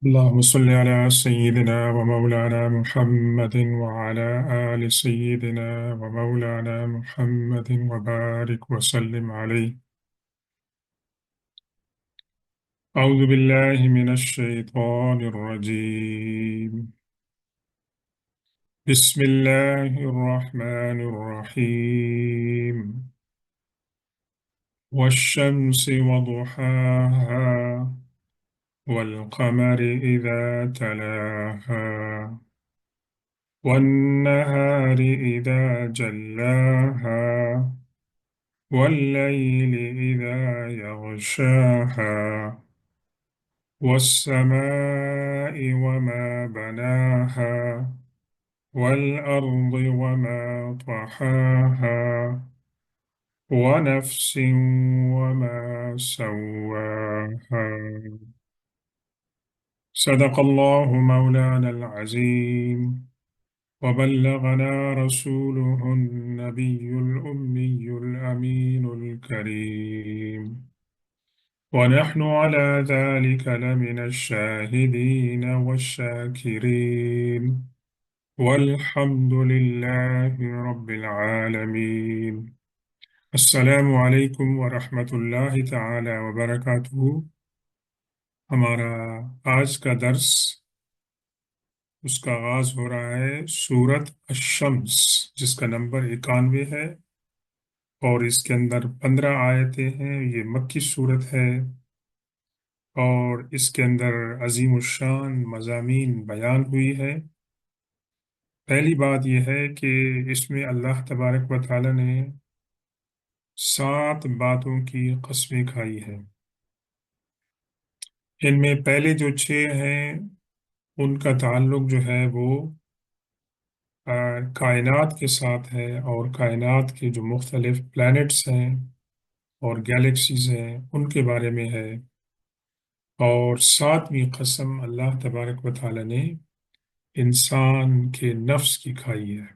اللهم صل على سيدنا ومولانا محمد وعلى آل سيدنا ومولانا محمد وبارك وسلم عليه. أعوذ بالله من الشيطان الرجيم. بسم الله الرحمن الرحيم. والشمس وضحاها والقمر إذا تلاها والنهار إذا جلاها والليل إذا يغشاها والسماء وما بناها والأرض وما طحاها ونفس وما سواها. صدق الله مولانا العظيم وبلغنا رسوله النبي الأمي الأمين الكريم ونحن على ذلك لمن الشاهدين والشاكرين والحمد لله رب العالمين. السلام علیکم ورحمۃ اللہ تعالی وبرکاتہ. ہمارا آج کا درس اس کا آغاز ہو رہا ہے سورت الشمس، جس کا نمبر 91 ہے، اور اس کے اندر 15 آیتیں ہیں. یہ مکی صورت ہے اور اس کے اندر عظیم الشان مضامین بیان ہوئی ہے. پہلی بات یہ ہے کہ اس میں اللہ تبارک و تعالی نے 7 باتوں کی قسمیں کھائی ہیں. ان میں پہلے جو 6 ہیں ان کا تعلق جو ہے وہ کائنات کے ساتھ ہے، اور کائنات کے جو مختلف پلانٹس ہیں اور گیلیکسیز ہیں ان کے بارے میں ہے. اور 7ویں قسم اللہ تبارک و تعالی نے انسان کے نفس کی کھائی ہے.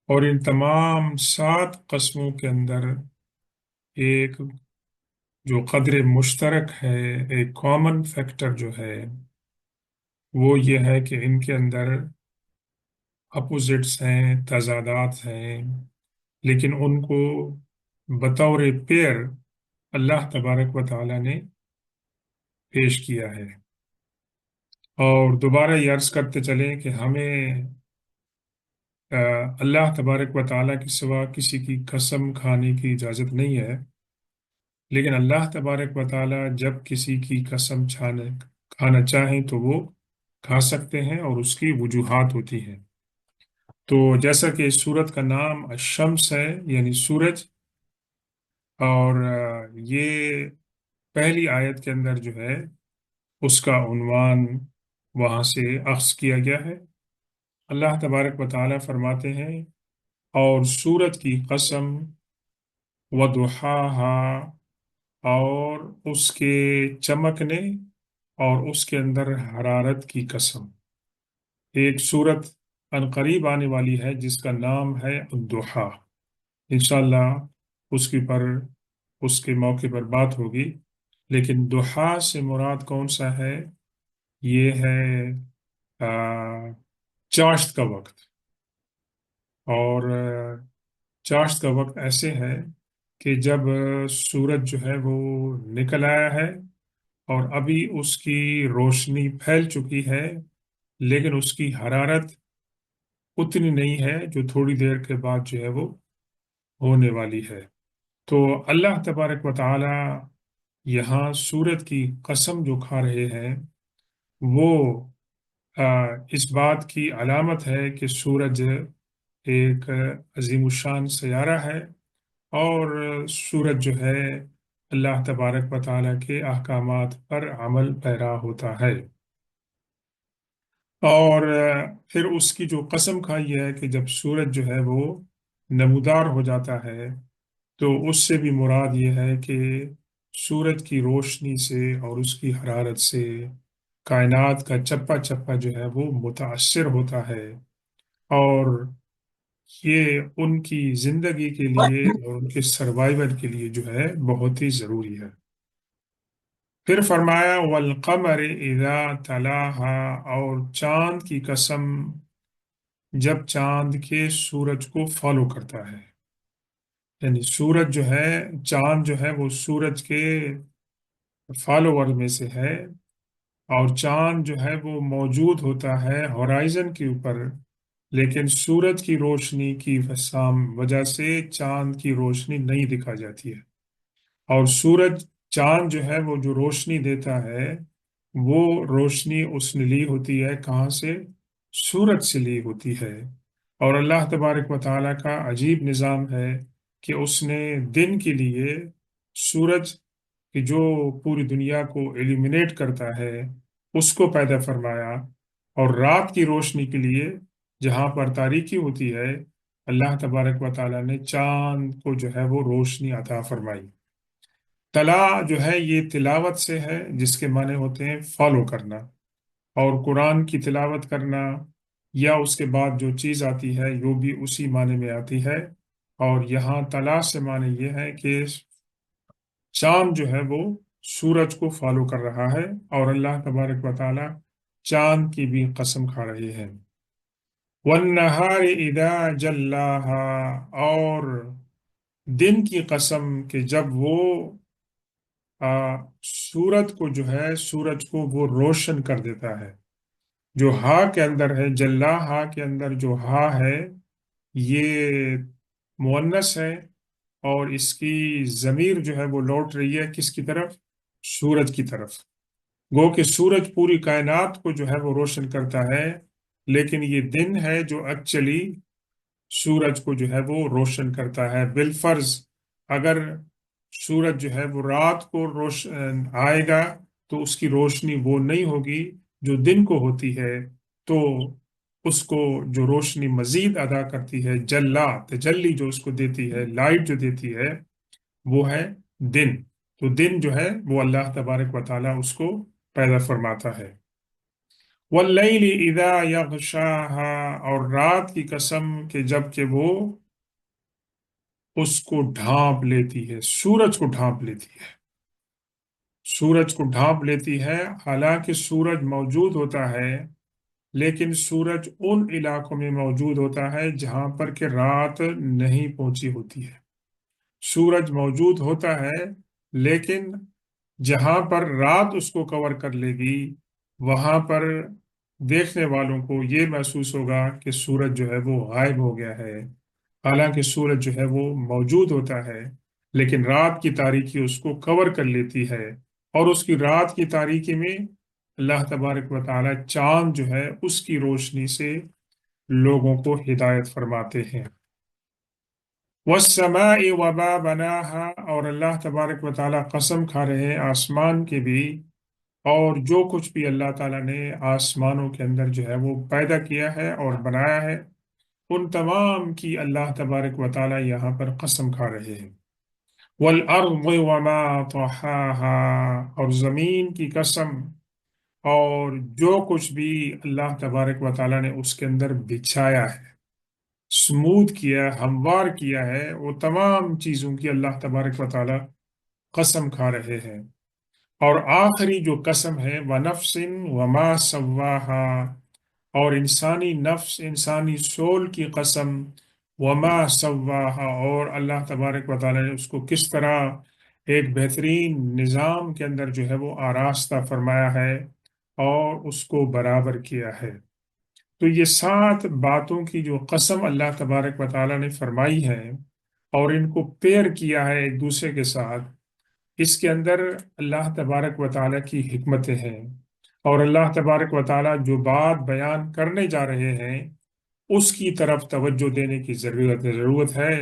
اور ان تمام 7 قسموں کے اندر ایک جو قدر مشترک ہے، ایک کامن فیکٹر جو ہے وہ یہ ہے کہ ان کے اندر اپوزٹس ہیں، تضادات ہیں، لیکن ان کو بطور پیر اللہ تبارک و تعالی نے پیش کیا ہے. اور دوبارہ یہ عرض کرتے چلیں کہ ہمیں اللہ تبارک و تعالیٰ کے سوا کسی کی قسم کھانے کی اجازت نہیں ہے، لیکن اللہ تبارک و تعالیٰ جب کسی کی قسم کھانا چاہیں تو وہ کھا سکتے ہیں، اور اس کی وجوہات ہوتی ہیں. تو جیسا کہ اس سورت کا نام الشمس ہے یعنی سورج، اور یہ پہلی آیت کے اندر جو ہے اس کا عنوان وہاں سے اخذ کیا گیا ہے. اللہ تبارک و تعالیٰ فرماتے ہیں اور سورج کی قسم وضحاہا، اور اس کے چمکنے اور اس کے اندر حرارت کی قسم. ایک سورت عنقریب آنے والی ہے جس کا نام ہے الضحیٰ. انشاءاللہ اس کے موقع پر بات ہوگی. لیکن ضحیٰ سے مراد کون سا ہے؟ یہ ہے چاشت کا وقت. اور چاشت کا وقت ایسے ہے کہ جب سورج جو ہے وہ نکل آیا ہے اور ابھی اس کی روشنی پھیل چکی ہے، لیکن اس کی حرارت اتنی نہیں ہے جو تھوڑی دیر کے بعد جو ہے وہ ہونے والی ہے. تو اللہ تبارک و تعالی یہاں سورج کی قسم جو کھا رہے ہیں وہ اس بات کی علامت ہے کہ سورج ایک عظیم الشان سیارہ ہے، اور سورج جو ہے اللہ تبارک و تعالیٰ کے احکامات پر عمل پیرا ہوتا ہے. اور پھر اس کی جو قسم کھائی ہے کہ جب سورج جو ہے وہ نمودار ہو جاتا ہے تو اس سے بھی مراد یہ ہے کہ سورج کی روشنی سے اور اس کی حرارت سے کائنات کا چپا چپا جو ہے وہ متاثر ہوتا ہے، اور یہ ان کی زندگی کے لیے اور ان کے سروائیول کے لیے جو ہے بہت ہی ضروری ہے. پھر فرمایا والقمر اذا تلاہا، اور چاند کی قسم جب چاند کے سورج کو فالو کرتا ہے، یعنی سورج جو ہے، چاند جو ہے وہ سورج کے فالوور میں سے ہے، اور چاند جو ہے وہ موجود ہوتا ہے ہورائزن کے اوپر، لیکن سورج کی روشنی کی وجہ سے چاند کی روشنی نہیں دکھا جاتی ہے، اور سورج چاند جو ہے وہ جو روشنی دیتا ہے، وہ روشنی اس نے لی ہوتی ہے کہاں سے؟ سورج سے لی ہوتی ہے۔ اور اللہ تبارک و تعالیٰ کا عجیب نظام ہے کہ اس نے دن کے لیے سورج کہ جو پوری دنیا کو ایلیمنیٹ کرتا ہے اس کو پیدا فرمایا، اور رات کی روشنی کے لیے جہاں پر تاریکی ہوتی ہے، اللہ تبارک و تعالیٰ نے چاند کو جو ہے وہ روشنی عطا فرمائی۔ تلا جو ہے یہ تلاوت سے ہے، جس کے معنی ہوتے ہیں فالو کرنا، اور قرآن کی تلاوت کرنا یا اس کے بعد جو چیز آتی ہے وہ بھی اسی معنی میں آتی ہے۔ اور یہاں تلا سے معنی یہ ہے کہ چاند جو ہے وہ سورج کو فالو کر رہا ہے، اور اللہ تبارک و تعالی چاند کی بھی قسم کھا رہے ہیں۔ وَالنَّهَارِ إِذَا جَلَّاهَا، اور دن کی قسم کہ جب وہ سورج کو جو ہے، سورج کو وہ روشن کر دیتا ہے۔ جو ہا کے اندر ہے، جلا ہا کے اندر جو ہا ہے یہ مؤنث ہے، اور اس کی ضمیر جو ہے وہ لوٹ رہی ہے کس کی طرف؟ سورج کی طرف۔ گو کہ سورج پوری کائنات کو جو ہے وہ روشن کرتا ہے، لیکن یہ دن ہے جو ایکچولی سورج کو جو ہے وہ روشن کرتا ہے۔ بالفرض اگر سورج جو ہے وہ رات کو روشن آئے گا تو اس کی روشنی وہ نہیں ہوگی جو دن کو ہوتی ہے، تو اس کو جو روشنی مزید ادا کرتی ہے، جلا تجلی جو اس کو دیتی ہے، لائٹ جو دیتی ہے، وہ ہے دن۔ تو دن جو ہے وہ اللہ تبارک و تعالیٰ اس کو پیدا فرماتا ہے۔ واللیل اذا یغشاہا، اور رات کی قسم کہ جب کہ وہ اس کو ڈھانپ لیتی ہے، سورج کو ڈھانپ لیتی ہے، سورج کو ڈھانپ لیتی ہے۔ حالانکہ سورج موجود ہوتا ہے، لیکن سورج ان علاقوں میں موجود ہوتا ہے جہاں پر کہ رات نہیں پہنچی ہوتی ہے۔ سورج موجود ہوتا ہے، لیکن جہاں پر رات اس کو کور کر لے گی، وہاں پر دیکھنے والوں کو یہ محسوس ہوگا کہ سورج جو ہے وہ غائب ہو گیا ہے، حالانکہ سورج جو ہے وہ موجود ہوتا ہے، لیکن رات کی تاریکی اس کو کور کر لیتی ہے، اور اس کی رات کی تاریکی میں اللہ تبارک و تعالی چاند جو ہے اس کی روشنی سے لوگوں کو ہدایت فرماتے ہیں۔ وَالسَّمَاءِ وَمَا بَنَاهَا، اور اللہ تبارک و تعالی قسم کھا رہے ہیں آسمان کے بھی، اور جو کچھ بھی اللہ تعالیٰ نے آسمانوں کے اندر جو ہے وہ پیدا کیا ہے اور بنایا ہے، ان تمام کی اللہ تبارک و تعالی یہاں پر قسم کھا رہے ہیں۔ وَالْأَرْضِ وَمَا طَحَاهَا، اور زمین کی قسم، اور جو کچھ بھی اللہ تبارک و تعالی نے اس کے اندر بچھایا ہے، سموتھ کیا ہے، ہموار کیا ہے، وہ تمام چیزوں کی اللہ تبارک و تعالی قسم کھا رہے ہیں۔ اور آخری جو قسم ہے وَنَفْسٍ وَمَا سَوَّاهَا، اور انسانی نفس، انسانی سول کی قسم، وَمَا سَوَّاهَا، اور اللہ تبارک و تعالی نے اس کو کس طرح ایک بہترین نظام کے اندر جو ہے وہ آراستہ فرمایا ہے اور اس کو برابر کیا ہے۔ تو یہ 7 باتوں کی جو قسم اللہ تبارک و تعالی نے فرمائی ہے اور ان کو پیر کیا ہے ایک دوسرے کے ساتھ، اس کے اندر اللہ تبارک و تعالیٰ کی حکمتیں ہیں، اور اللہ تبارک و تعالیٰ جو بات بیان کرنے جا رہے ہیں اس کی طرف توجہ دینے کی ضرورت ہے۔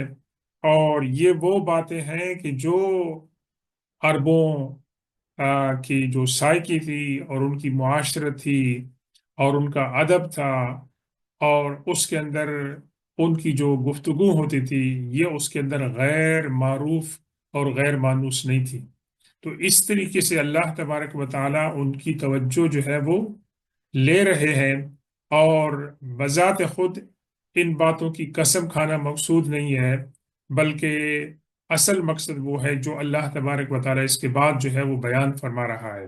اور یہ وہ باتیں ہیں کہ جو عربوں کی جو سائیکی تھی اور ان کی معاشرت تھی اور ان کا ادب تھا، اور اس کے اندر ان کی جو گفتگو ہوتی تھی، یہ اس کے اندر غیر معروف اور غیر مانوس نہیں تھی۔ تو اس طریقے سے اللہ تبارک و تعالیٰ ان کی توجہ جو ہے وہ لے رہے ہیں، اور بذات خود ان باتوں کی قسم کھانا مقصود نہیں ہے، بلکہ اصل مقصد وہ ہے جو اللہ تبارک و تعالیٰ اس کے بعد جو ہے وہ بیان فرما رہا ہے۔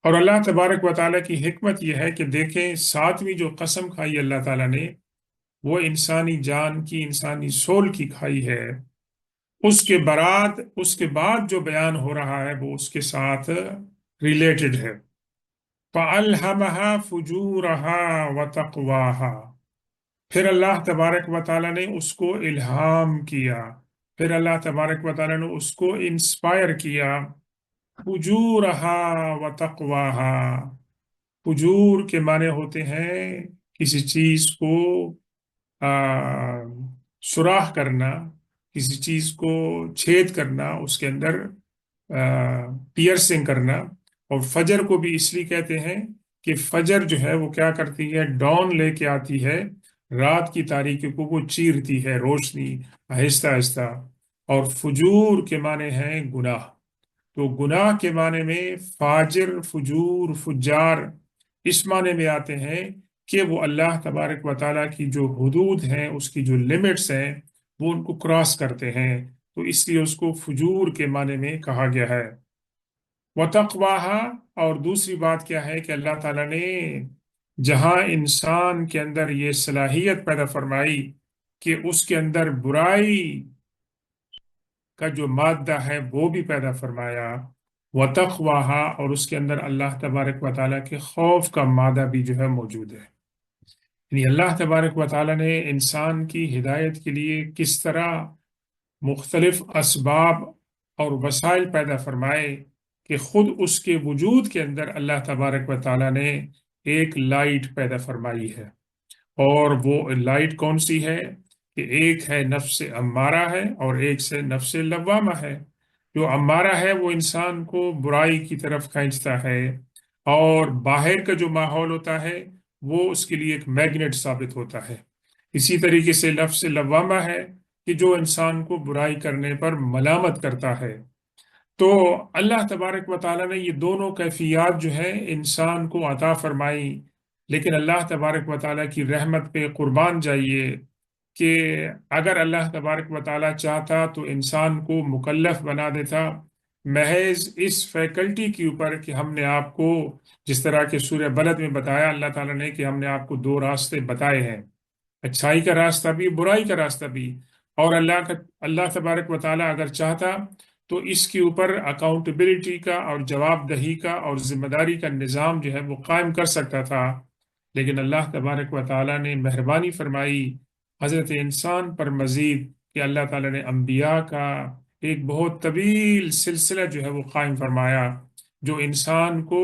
اور اللہ تبارک و تعالیٰ کی حکمت یہ ہے کہ دیکھیں، ساتویں جو قسم کھائی اللہ تعالیٰ نے، وہ انسانی جان کی، انسانی سول کی کھائی ہے۔ اس کے بعد جو بیان ہو رہا ہے وہ اس کے ساتھ ریلیٹڈ ہے۔ فَأَلْهَمَهَا فُجُورَهَا وَتَقْوَاهَا، پھر اللہ تبارک و تعالیٰ نے اس کو الہام کیا، پھر اللہ تبارک و تعالیٰ نے اس کو انسپائر کیا۔ فجورها وتقواها، فجور کے معنی ہوتے ہیں کسی چیز کو آ، سوراخ کرنا، کسی چیز کو چھید کرنا، اس کے اندر پیئرسنگ کرنا۔ اور فجر کو بھی اس لیے کہتے ہیں کہ فجر جو ہے وہ کیا کرتی ہے، ڈان لے کے آتی ہے، رات کی تاریکی کو وہ چیرتی ہے، روشنی آہستہ آہستہ۔ اور فجور کے معنی ہیں گناہ، تو گناہ کے معنی میں فاجر، فجور، فجار اس معنی میں آتے ہیں کہ وہ اللہ تبارک و تعالیٰ کی جو حدود ہیں، اس کی جو لمٹس ہیں، وہ ان کو کراس کرتے ہیں، تو اس لیے اس کو فجور کے معنی میں کہا گیا ہے۔ وَتَقْوَاهَا، اور دوسری بات کیا ہے کہ اللہ تعالیٰ نے جہاں انسان کے اندر یہ صلاحیت پیدا فرمائی کہ اس کے اندر برائی کا جو مادہ ہے وہ بھی پیدا فرمایا، وَتَقْوَاهَا، اور اس کے اندر اللہ تبارک و تعالیٰ کے خوف کا مادہ بھی جو ہے موجود ہے۔ یعنی اللہ تبارک و تعالیٰ نے انسان کی ہدایت کے لیے کس طرح مختلف اسباب اور وسائل پیدا فرمائے کہ خود اس کے وجود کے اندر اللہ تبارک و تعالیٰ نے ایک لائٹ پیدا فرمائی ہے۔ اور وہ لائٹ کون سی ہے؟ کہ ایک ہے نفس امارہ ہے اور ایک سے نفس لوامہ ہے۔ جو امارہ ہے وہ انسان کو برائی کی طرف کھینچتا ہے، اور باہر کا جو ماحول ہوتا ہے وہ اس کے لیے ایک میگنیٹ ثابت ہوتا ہے۔ اسی طریقے سے نفس لوامہ ہے کہ جو انسان کو برائی کرنے پر ملامت کرتا ہے۔ تو اللہ تبارک و تعالیٰ نے یہ دونوں کیفیات جو ہے انسان کو عطا فرمائی، لیکن اللہ تبارک و تعالیٰ کی رحمت پہ قربان جائیے کہ اگر اللہ تبارک و تعالیٰ چاہتا تو انسان کو مکلف بنا دیتا محض اس فیکلٹی کے اوپر کہ ہم نے آپ کو، جس طرح کہ سورہ بلد میں بتایا اللہ تعالیٰ نے کہ ہم نے آپ کو دو راستے بتائے ہیں، اچھائی کا راستہ بھی، برائی کا راستہ بھی۔ اور اللہ تبارک و تعالیٰ اگر چاہتا تو اس کے اوپر اکاؤنٹیبلٹی کا اور جواب دہی کا اور ذمہ داری کا نظام جو ہے وہ قائم کر سکتا تھا، لیکن اللہ تبارک و تعالیٰ نے مہربانی فرمائی حضرت انسان پر مزید کہ اللہ تعالیٰ نے انبیاء کا ایک بہت طویل سلسلہ جو ہے وہ قائم فرمایا، جو انسان کو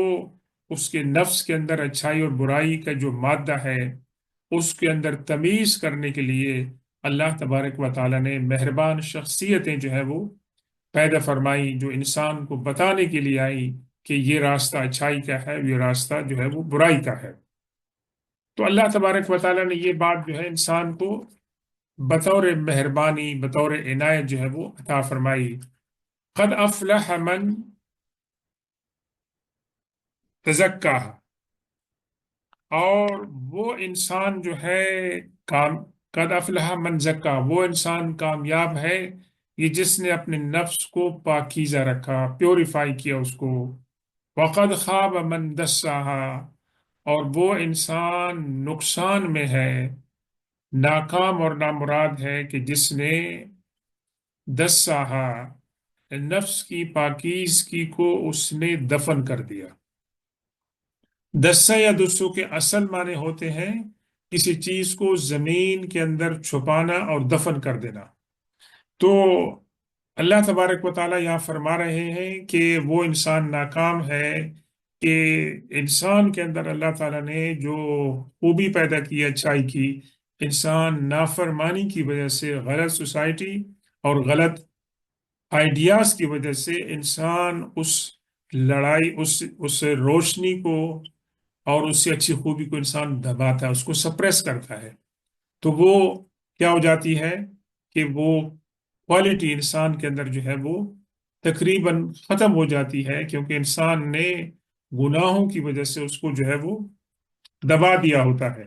اس کے نفس کے اندر اچھائی اور برائی کا جو مادہ ہے اس کے اندر تمیز کرنے کے لیے اللہ تبارک و تعالیٰ نے مہربان شخصیتیں جو ہے وہ پیدا فرمائی، جو انسان کو بتانے کے لیے آئی کہ یہ راستہ اچھائی کا ہے، یہ راستہ جو ہے وہ برائی کا ہے۔ تو اللہ تبارک و تعالیٰ نے یہ بات جو ہے انسان کو بطور مہربانی، بطور عنایت جو ہے وہ عطا فرمائی۔ قد افلح من تزکا، اور وہ انسان جو ہے قد افلح من زکا، وہ انسان کامیاب ہے یہ جس نے اپنے نفس کو پاکیزہ رکھا، پیوریفائی کیا اس کو۔ وقد خواب من دساہا، اور وہ انسان نقصان میں ہے، ناکام اور نامراد ہے کہ جس نے دساہا، نفس کی پاکیزگی کو اس نے دفن کر دیا۔ دسہ یا دسو کے اصل معنی ہوتے ہیں کسی چیز کو زمین کے اندر چھپانا اور دفن کر دینا۔ تو اللہ تبارک و تعالیٰ یہاں فرما رہے ہیں کہ وہ انسان ناکام ہے کہ انسان کے اندر اللہ تعالیٰ نے جو خوبی پیدا کی اچھائی کی، انسان نافرمانی کی وجہ سے، غلط سوسائٹی اور غلط آئیڈیاز کی وجہ سے انسان اس لڑائی، اس روشنی کو اور اس سے اچھی خوبی کو انسان دباتا ہے، اس کو سپریس کرتا ہے، تو وہ کیا ہو جاتی ہے کہ وہ کوالٹی انسان کے اندر جو ہے وہ تقریباً ختم ہو جاتی ہے، کیونکہ انسان نے گناہوں کی وجہ سے اس کو جو ہے وہ دبا دیا ہوتا ہے۔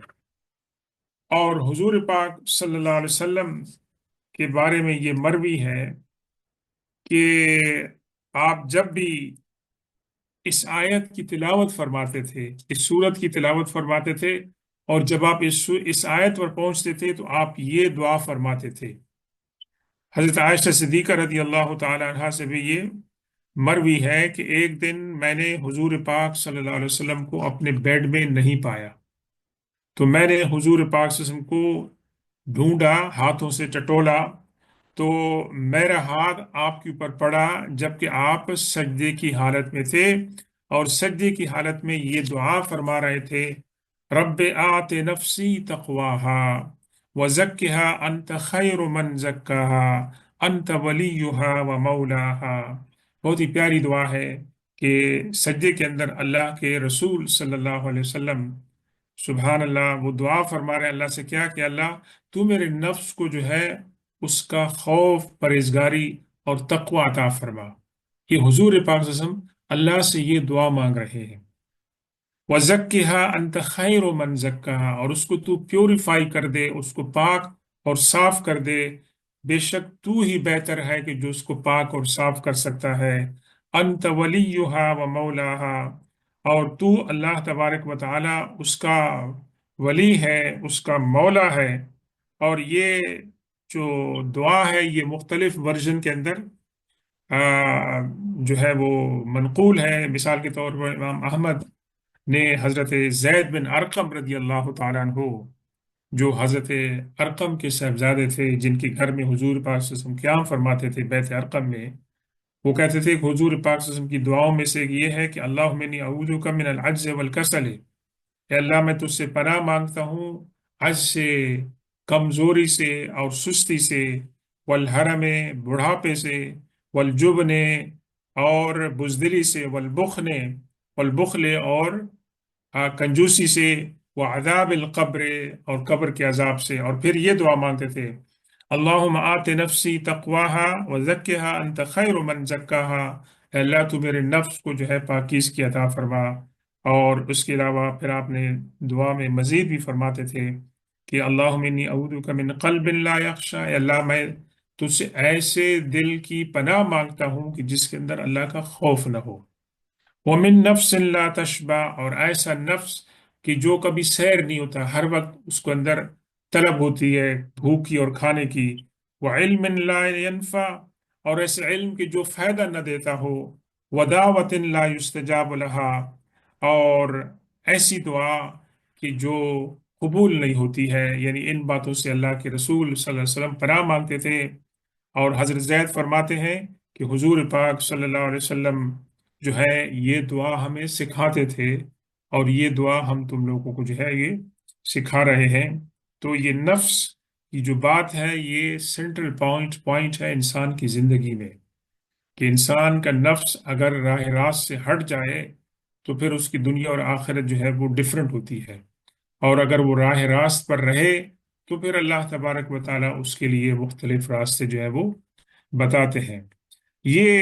اور حضور پاک صلی اللہ علیہ وسلم کے بارے میں یہ مروی ہے کہ آپ جب بھی اس آیت کی تلاوت فرماتے تھے، اس سورت کی تلاوت فرماتے تھے، اور جب آپ اس آیت پر پہنچتے تھے تو آپ یہ دعا فرماتے تھے۔ حضرت عائشہ صدیقہ رضی اللہ تعالی عنہا سے بھی یہ مروی ہے کہ ایک دن میں نے حضور پاک صلی اللہ علیہ وسلم کو اپنے بیڈ میں نہیں پایا، تو میں نے حضور پاک صلی اللہ علیہ وسلم کو ڈھونڈا، ہاتھوں سے ٹٹولا، تو میرا ہاتھ آپ کے اوپر پڑا جبکہ آپ سجدے کی حالت میں تھے، اور سجدے کی حالت میں یہ دعا فرما رہے تھے: رب آت نفسی تقواہا وزکھا انت خیر من زکاہا انت ولیہا و مولاہا۔ بہت ہی پیاری دعا ہے کہ سجدے کے اندر اللہ کے رسول صلی اللہ علیہ وسلم، سبحان اللہ، وہ دعا فرما رہے ہیں اللہ سے، کیا کہ اللہ تو میرے نفس کو جو ہے اس کا خوف، پرہیزگاری اور تقوی عطا فرما۔ یہ حضور پاک صلی اللہ علیہ وسلم اللہ سے یہ دعا مانگ رہے ہیں۔ وَزَكِّهَا أَنْتَ خَيْرُ مَنْ زَكَّاهَا، اور اس کو تو پیوریفائی کر دے، اس کو پاک اور صاف کر دے، بے شک تو ہی بہتر ہے کہ جو اس کو پاک اور صاف کر سکتا ہے۔ انت ولیہا و مولاہا، اور تو اللہ تبارک و تعالی اس کا ولی ہے، اس کا مولا ہے۔ اور یہ جو دعا ہے یہ مختلف ورژن کے اندر جو ہے وہ منقول ہے۔ مثال کے طور پر امام احمد نے حضرت زید بن ارقم رضی اللہ تعالیٰ عنہ، جو حضرت ارقم کے صاحبزادے تھے جن کے گھر میں حضور پاک صلی اللہ علیہ وسلم قیام فرماتے تھے بیت ارقم میں، وہ کہتے تھے کہ حضور پاک صلی اللہ علیہ وسلم کی دعاؤں میں سے ایک یہ ہے کہ اللہم انی اعوذک من العجز والکسل، اے اللہ میں تجھ سے پناہ مانگتا ہوں عجز سے، کمزوری سے اور سستی سے، والحرم، بڑھاپے سے، والجبن اور بزدلی سے، والبخل اور کنجوسی سے، وعذاب القبر اور قبر کے عذاب سے۔ اور پھر یہ دعا مانگتے تھے: اللہم آت نفسی تقواہا وزکھا انت خیر من زکاہا، اے اللہ تو میرے نفس کو جو ہے پاکیزگی عطا فرما۔ اور اس کے علاوہ پھر آپ نے دعا میں مزید بھی فرماتے تھے کہ اللہم انی اعوذ من قلب لا یخشی، اے اللہ میں تجھ سے ایسے دل کی پناہ مانگتا ہوں کہ جس کے اندر اللہ کا خوف نہ ہو، وَمِن نَفْسٍ لَا تَشْبَعْ، اور ایسا نفس کہ جو کبھی سیر نہیں ہوتا، ہر وقت اس کو اندر طلب ہوتی ہے بھوک کی اور کھانے کی، وَعِلْمٍ لَا يَنْفَعْ، اور ایسے علم کی جو فائدہ نہ دیتا ہو، وَدَعْوَةٍ لَا يُسْتَجَابُ لَهَا، اور ایسی دعا کہ جو قبول نہیں ہوتی ہے۔ یعنی ان باتوں سے اللہ کے رسول صلی اللہ علیہ وسلم پناہ مانگتے تھے۔ اور حضرت زید فرماتے ہیں کہ حضور پاک صلی اللہ علیہ وسلم جو ہے یہ دعا ہمیں سکھاتے تھے، اور یہ دعا ہم تم لوگوں کو جو ہے یہ سکھا رہے ہیں۔ تو یہ نفس کی جو بات ہے یہ سینٹرل پوائنٹ ہے انسان کی زندگی میں، کہ انسان کا نفس اگر راہ راست سے ہٹ جائے تو پھر اس کی دنیا اور آخرت جو ہے وہ ڈیفرنٹ ہوتی ہے، اور اگر وہ راہ راست پر رہے تو پھر اللہ تبارک و تعالیٰ اس کے لیے مختلف راستے جو ہے وہ بتاتے ہیں۔ یہ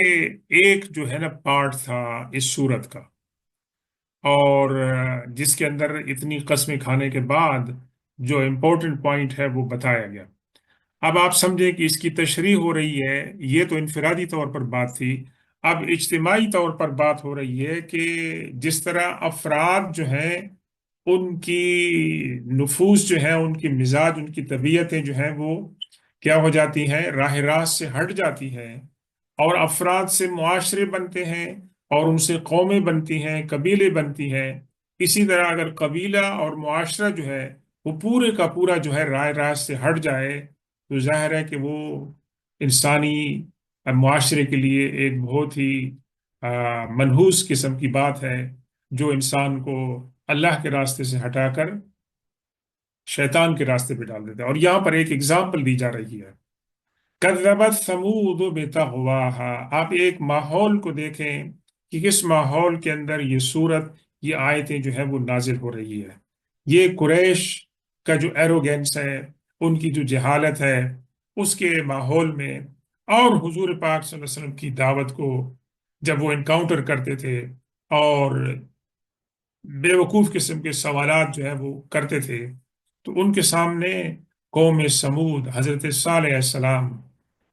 ایک جو ہے نا پارٹ تھا اس صورت کا، اور جس کے اندر اتنی قسمیں کھانے کے بعد جو امپورٹنٹ پوائنٹ ہے وہ بتایا گیا۔ اب آپ سمجھیں کہ اس کی تشریح ہو رہی ہے، یہ تو انفرادی طور پر بات تھی، اب اجتماعی طور پر بات ہو رہی ہے کہ جس طرح افراد جو ہیں ان کی نفوس جو ہے، ان کی مزاج، ان کی طبیعتیں جو ہیں وہ کیا ہو جاتی ہیں، راہ راست سے ہٹ جاتی ہیں، اور افراد سے معاشرے بنتے ہیں، اور ان سے قومیں بنتی ہیں، قبیلے بنتی ہیں۔ اسی طرح اگر قبیلہ اور معاشرہ جو ہے وہ پورے کا پورا جو ہے راہ راست سے ہٹ جائے تو ظاہر ہے کہ وہ انسانی معاشرے کے لیے ایک بہت ہی منحوس قسم کی بات ہے، جو انسان کو اللہ کے راستے سے ہٹا کر شیطان کے راستے پہ ڈال دیتا ہے۔ اور یہاں پر ایک اگزامپل دی جا رہی ہے: کذبت ثمود بطغواہا۔ آپ ایک ماحول کو دیکھیں کہ کس ماحول کے اندر یہ صورت، یہ آیتیں جو ہے وہ نازل ہو رہی ہے۔ یہ قریش کا جو ایروگینس ہے، ان کی جو جہالت ہے، اس کے ماحول میں، اور حضور پاک صلی اللہ علیہ وسلم کی دعوت کو جب وہ انکاؤنٹر کرتے تھے اور بے وقوف قسم کے سوالات جو ہے وہ کرتے تھے، تو ان کے سامنے قوم سمود، حضرت صالح علیہ السلام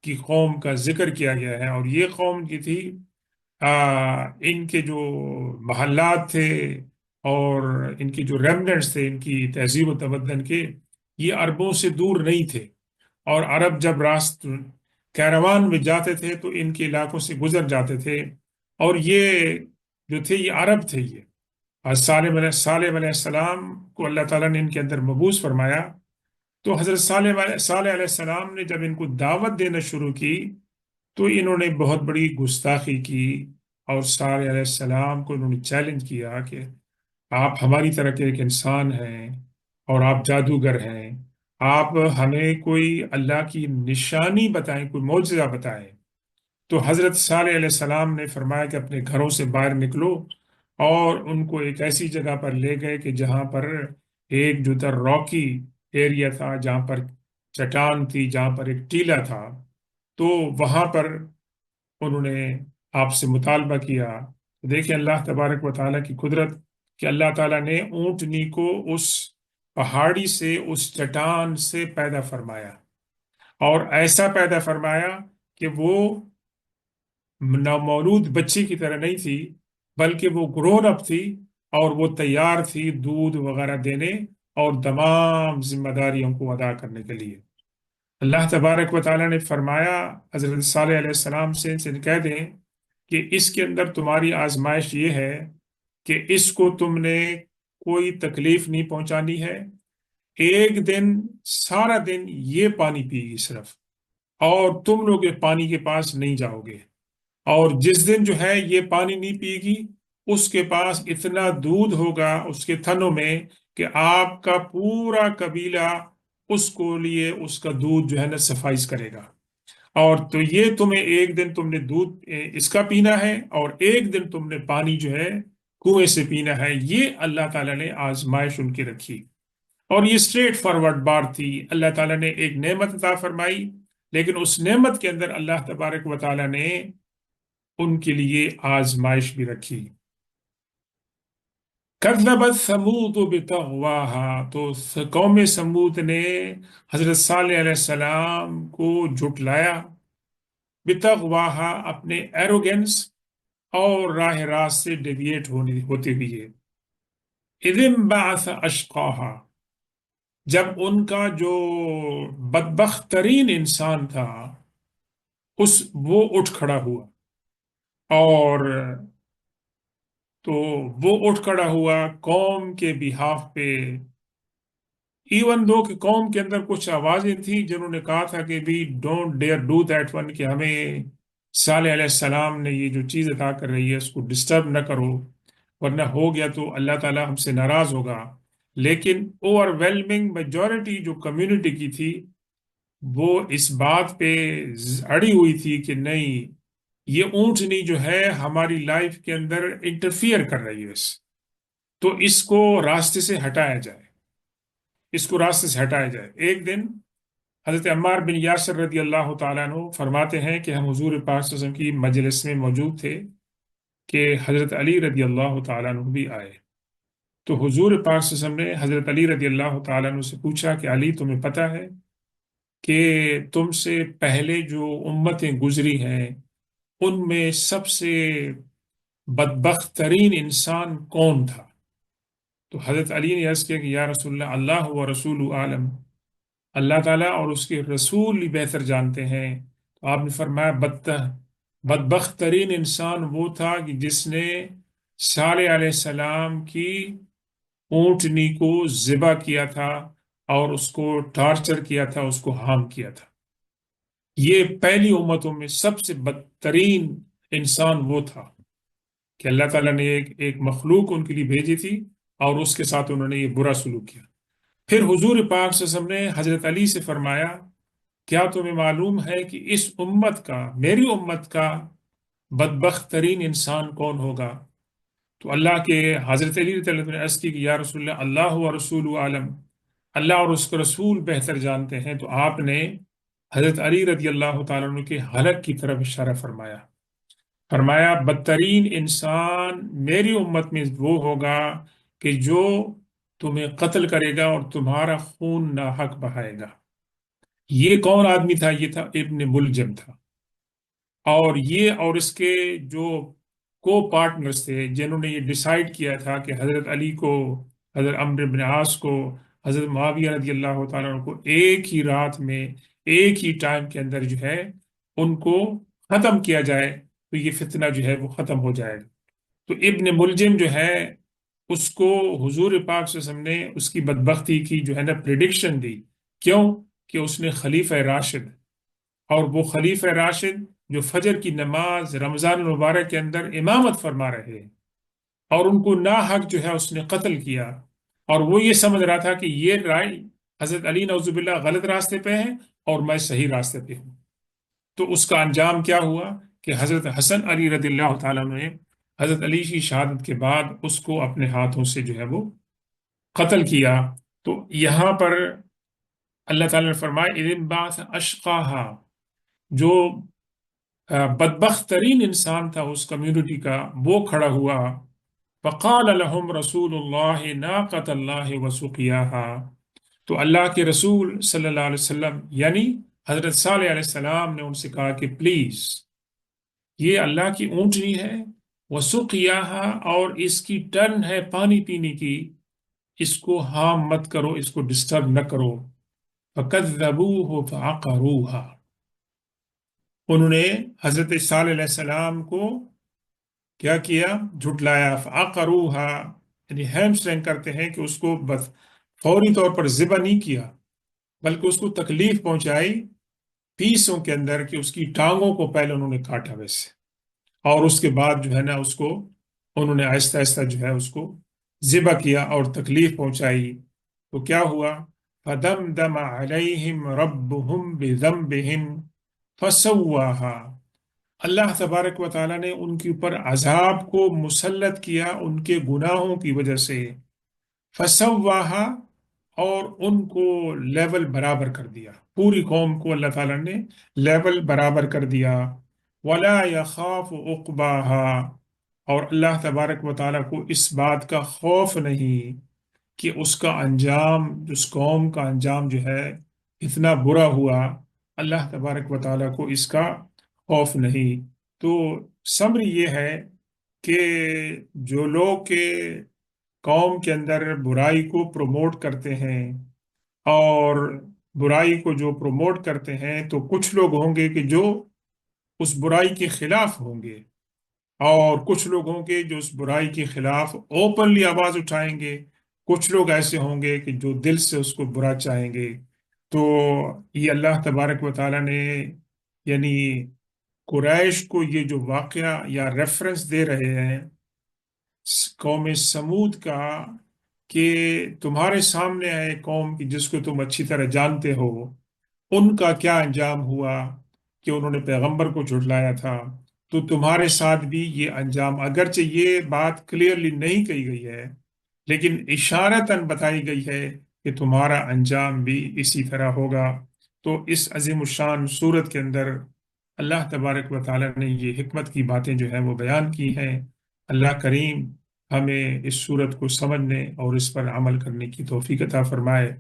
کی قوم کا ذکر کیا گیا ہے، اور یہ قوم کی تھی ان کے جو محلات تھے اور ان کی جو ریمنٹس تھے ان کی تہذیب و تمدن کے، یہ عربوں سے دور نہیں تھے، اور عرب جب کیروان میں جاتے تھے تو ان کے علاقوں سے گزر جاتے تھے، اور یہ جو تھے یہ عرب تھے یہ۔ اور صالح علیہ السلام کو اللہ تعالیٰ نے ان کے اندر مبعوث فرمایا، تو حضرت صالح علیہ السلام نے جب ان کو دعوت دینا شروع کی تو انہوں نے بہت بڑی گستاخی کی، اور صالح علیہ السلام کو انہوں نے چیلنج کیا کہ آپ ہماری طرح کے ایک انسان ہیں اور آپ جادوگر ہیں، آپ ہمیں کوئی اللہ کی نشانی بتائیں، کوئی معجزہ بتائیں۔ تو حضرت صالح علیہ السلام نے فرمایا کہ اپنے گھروں سے باہر نکلو، اور ان کو ایک ایسی جگہ پر لے گئے کہ جہاں پر ایک جو تھا راکی ایریا تھا، جہاں پر چٹان تھی، جہاں پر ایک ٹیلا تھا، تو وہاں پر انہوں نے آپ سے مطالبہ کیا۔ دیکھیں اللہ تبارک و تعالیٰ کی قدرت کہ اللہ تعالیٰ نے اونٹنی کو اس پہاڑی سے، اس چٹان سے پیدا فرمایا، اور ایسا پیدا فرمایا کہ وہ نومولود بچی کی طرح نہیں تھی، بلکہ وہ گرون اپ تھی، اور وہ تیار تھی دودھ وغیرہ دینے اور تمام ذمہ داریوں کو ادا کرنے کے لیے۔ اللہ تبارک و تعالیٰ نے فرمایا حضرت صالح علیہ السلام سے کہہ دیں کہ اس کے اندر تمہاری آزمائش یہ ہے کہ اس کو تم نے کوئی تکلیف نہیں پہنچانی ہے، ایک دن سارا دن یہ پانی پی گی صرف، اور تم لوگ یہ پانی کے پاس نہیں جاؤ گے، اور جس دن جو ہے یہ پانی نہیں پیے گی اس کے پاس اتنا دودھ ہوگا اس کے تھنوں میں کہ آپ کا پورا قبیلہ اس کو لیے اس کا دودھ جو ہے نا سفائش کرے گا، اور تو یہ تمہیں ایک دن تم نے دودھ اس کا پینا ہے، اور ایک دن تم نے پانی جو ہے کنویں سے پینا ہے۔ یہ اللہ تعالیٰ نے آزمائش ان کی رکھی، اور یہ اسٹریٹ فارورڈ بات تھی۔ اللہ تعالیٰ نے ایک نعمت عطا فرمائی، لیکن اس نعمت کے اندر اللہ تبارک و تعالیٰ نے ان کے لیے آزمائش بھی رکھی۔ کذبت ثمود بطغواہا، تو قوم سمود نے حضرت صالح علیہ السلام کو جھٹلایا، بطغواہا اپنے ایروگنس اور راہ راست سے ڈیویٹ ہوتے ہوئے۔ اذ انبعث اشقاہا، جب ان کا جو بدبخت ترین انسان تھا وہ اٹھ کھڑا ہوا، اور تو وہ اٹھ کھڑا ہوا قوم کے بہاف پہ، ایون دو کہ قوم کے اندر کچھ آوازیں تھیں جنہوں نے کہا تھا کہ بھی don't dear do that one, کہ ہمیں صالح علیہ السلام نے یہ جو چیز عطا کر رہی ہے اس کو ڈسٹرب نہ کرو، ورنہ ہو گیا تو اللہ تعالیٰ ہم سے ناراض ہوگا۔ لیکن اوور ویلمنگ میجورٹی جو کمیونٹی کی تھی وہ اس بات پہ اڑی ہوئی تھی کہ نہیں، یہ اونٹنی جو ہے ہماری لائف کے اندر انٹرفیئر کر رہی ہے، تو اس کو راستے سے ہٹایا جائے، اس کو راستے سے ہٹایا جائے۔ ایک دن حضرت عمار بن یاسر رضی اللہ تعالیٰ عنہ فرماتے ہیں کہ ہم حضور پاک صلی اللہ علیہ وسلم کی مجلس میں موجود تھے کہ حضرت علی رضی اللہ تعالیٰ عنہ بھی آئے، تو حضور پاک صلی اللہ علیہ وسلم نے حضرت علی رضی اللہ تعالیٰ عنہ سے پوچھا کہ علی تمہیں پتہ ہے کہ تم سے پہلے جو امتیں گزری ہیں ان میں سب سے بدبخت ترین انسان کون تھا؟ تو حضرت علی نے عرض کیا کہ یا رسول اللہ، اللہ و رسول عالم، اللہ تعالیٰ اور اس کے رسول ہی بہتر جانتے ہیں۔ تو آپ نے فرمایا بدبخت ترین انسان وہ تھا کہ جس نے صالح علیہ السلام کی اونٹنی کو ذبح کیا تھا اور اس کو ٹارچر کیا تھا، اس کو ہارم کیا تھا۔ یہ پہلی امتوں میں سب سے بدترین انسان وہ تھا کہ اللہ تعالیٰ نے ایک مخلوق ان کے لیے بھیجی تھی، اور اس کے ساتھ انہوں نے یہ برا سلوک کیا۔ پھر حضور پاک صلی اللہ علیہ وسلم نے حضرت علی سے فرمایا کیا تمہیں معلوم ہے کہ اس امت کا، میری امت کا بدبخت ترین انسان کون ہوگا؟ تو اللہ کے حضرت علی رضی اللہ عنہ نے عرض کی کہ یا رسول اللہ، اللہ و رسول عالم، اللہ اور اس کے رسول بہتر جانتے ہیں۔ تو آپ نے حضرت علی رضی اللہ تعالیٰ عنہ کے ہلاک کی طرف اشارہ فرمایا، فرمایا بدترین انسان میری امت میں وہ ہوگا کہ جو تمہیں قتل کرے گا اور تمہارا خون ناحق بہائے گا۔ یہ کون آدمی تھا؟ یہ تھا ابن ملجم تھا، اور یہ اور اس کے جو کو پارٹنرز تھے جنہوں نے یہ ڈیسائیڈ کیا تھا کہ حضرت علی کو، حضرت عمرو بن عاص کو، حضرت معاویہ رضی اللہ تعالیٰ عنہ کو ایک ہی رات میں، ایک ہی ٹائم کے اندر جو ہے ان کو ختم کیا جائے، تو یہ فتنہ جو ہے وہ ختم ہو جائے گا۔ تو ابن ملجم جو ہے اس کو حضور پاک صلی اللہ علیہ وسلم نے اس کی بدبختی کی جو ہے نا پریڈکشن دی۔ کیوں؟ کہ اس نے خلیفہ راشد، اور وہ خلیفہ راشد جو فجر کی نماز رمضان المبارک کے اندر امامت فرما رہے ہیں، اور ان کو ناحق جو ہے اس نے قتل کیا، اور وہ یہ سمجھ رہا تھا کہ یہ رائے حضرت علی نعوذ باللہ غلط راستے پہ ہیں اور میں صحیح راستے پہ ہوں۔ تو اس کا انجام کیا ہوا کہ حضرت حسن علی رضی اللہ تعالیٰ عنہ نے حضرت علی کی شہادت کے بعد اس کو اپنے ہاتھوں سے جو ہے وہ قتل کیا۔ تو یہاں پر اللہ تعالیٰ نے فرمایا اِذِ انبعث اشقاها، جو بدبخت ترین انسان تھا اس کمیونٹی کا، وہ کھڑا ہوا، فقال لهم رسول اللہ ناقۃ اللہ وسقیاها، تو اللہ کے رسول صلی اللہ علیہ وسلم یعنی حضرت صالح علیہ السلام نے ان سے کہا کہ پلیز یہ اللہ کی اونٹنی ہے، وسقیاها، اور اس کی ٹرن ہے پانی پینے کی، اس کو ہارم مت کرو، اس کو ڈسٹرب نہ کرو۔ فکذبوہ فعقروها، انہوں نے حضرت صالح علیہ السلام کو کیا کیا؟ جھٹلایا۔ فعقروها یعنی ہیمسٹرنگ کرتے ہیں کہ اس کو بس فوری طور پر ذبح نہیں کیا، بلکہ اس کو تکلیف پہنچائی پیسوں کے اندر، کہ اس کی ٹانگوں کو پہلے انہوں نے کاٹا ویسے، اور اس کے بعد جو ہے نا اس کو انہوں نے آہستہ آہستہ جو ہے اس کو ذبح کیا اور تکلیف پہنچائی۔ تو کیا ہوا؟ فدمدم علیہم ربہم بذنبہم فسواہا، اللہ تبارک و تعالیٰ نے ان کے اوپر عذاب کو مسلط کیا ان کے گناہوں کی وجہ سے، فسواہا، اور ان کو لیول برابر کر دیا، پوری قوم کو اللہ تعالیٰ نے لیول برابر کر دیا۔ ولا یخاف عقباہا، اور اللہ تبارک و تعالیٰ کو اس بات کا خوف نہیں کہ اس کا انجام، اس قوم کا انجام جو ہے اتنا برا ہوا، اللہ تبارک و تعالیٰ کو اس کا خوف نہیں۔ تو سمری یہ ہے کہ جو لوگ کے قوم کے اندر برائی کو پروموٹ کرتے ہیں، اور برائی کو جو پروموٹ کرتے ہیں، تو کچھ لوگ ہوں گے کہ جو اس برائی کے خلاف ہوں گے، اور کچھ لوگ ہوں گے جو اس برائی کے خلاف اوپنلی آواز اٹھائیں گے، کچھ لوگ ایسے ہوں گے کہ جو دل سے اس کو برا چاہیں گے۔ تو یہ اللہ تبارک و تعالیٰ نے یعنی قریش کو یہ جو واقعہ یا ریفرنس دے رہے ہیں قوم سمود کا، کہ تمہارے سامنے ہے قوم کی جس کو تم اچھی طرح جانتے ہو، ان کا کیا انجام ہوا کہ انہوں نے پیغمبر کو جھٹلایا تھا، تو تمہارے ساتھ بھی یہ انجام، اگرچہ یہ بات کلیئرلی نہیں کہی گئی ہے لیکن اشارتاً بتائی گئی ہے کہ تمہارا انجام بھی اسی طرح ہوگا۔ تو اس عظیم الشان صورت کے اندر اللہ تبارک و تعالیٰ نے یہ حکمت کی باتیں جو ہیں وہ بیان کی ہیں۔ اللہ کریم ہمیں اس صورت کو سمجھنے اور اس پر عمل کرنے کی توفیق عطا فرمائے۔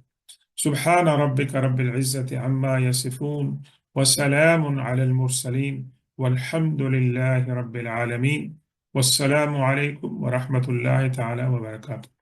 سبحان ربک رب العزت عما یصفون وسلام علی المرسلین والحمد للہ رب العالمین، والسلام علیکم ورحمۃ اللہ تعالی وبرکاتہ۔